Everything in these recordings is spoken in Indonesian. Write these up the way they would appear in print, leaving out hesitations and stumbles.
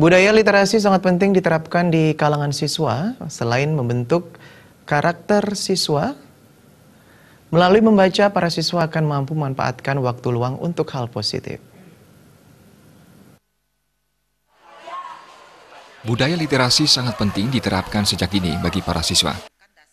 Budaya literasi sangat penting diterapkan di kalangan siswa, selain membentuk karakter siswa. Melalui membaca, para siswa akan mampu memanfaatkan waktu luang untuk hal positif. Budaya literasi sangat penting diterapkan sejak dini bagi para siswa.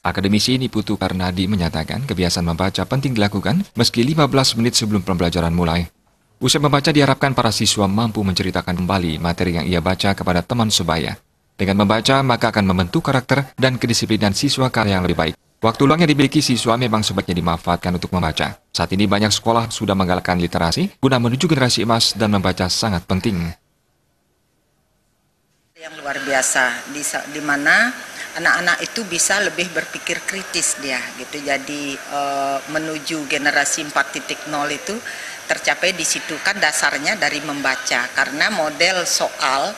Akademisi Niputu Karnadi menyatakan kebiasaan membaca penting dilakukan meski 15 menit sebelum pembelajaran mulai. Usai membaca diharapkan para siswa mampu menceritakan kembali materi yang ia baca kepada teman sebaya. Dengan membaca, maka akan membentuk karakter dan kedisiplinan siswa ke arah yang lebih baik. Waktu luang yang dimiliki siswa memang sebaiknya dimanfaatkan untuk membaca. Saat ini banyak sekolah sudah menggalakkan literasi guna menuju generasi emas dan membaca sangat penting. Yang luar biasa, di mana anak-anak itu bisa lebih berpikir kritis dia gitu. Jadi menuju generasi 4.0 itu tercapai di situ, kan dasarnya dari membaca, karena model soal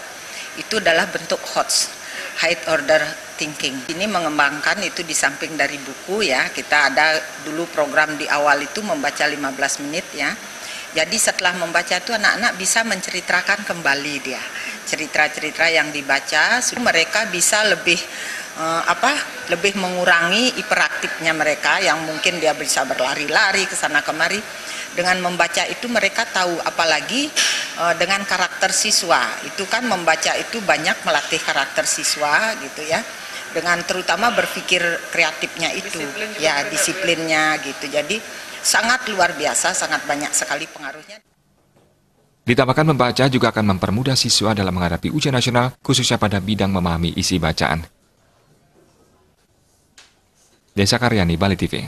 itu adalah bentuk HOTS, High Order Thinking. Ini mengembangkan itu di samping dari buku ya, kita ada dulu program di awal itu membaca 15 menit ya. Jadi setelah membaca itu anak-anak bisa menceritakan kembali dia cerita-cerita yang dibaca, mereka bisa lebih lebih mengurangi hiperaktifnya mereka yang mungkin dia bisa berlari-lari ke sana kemari. Dengan membaca itu mereka tahu, apalagi dengan karakter siswa. Itu kan membaca itu banyak melatih karakter siswa gitu ya. Dengan terutama berpikir kreatifnya itu, ya disiplinnya gitu. Jadi sangat luar biasa, sangat banyak sekali pengaruhnya. Ditambahkan membaca juga akan mempermudah siswa dalam menghadapi ujian nasional, khususnya pada bidang memahami isi bacaan. Desa Karyani, Bali TV.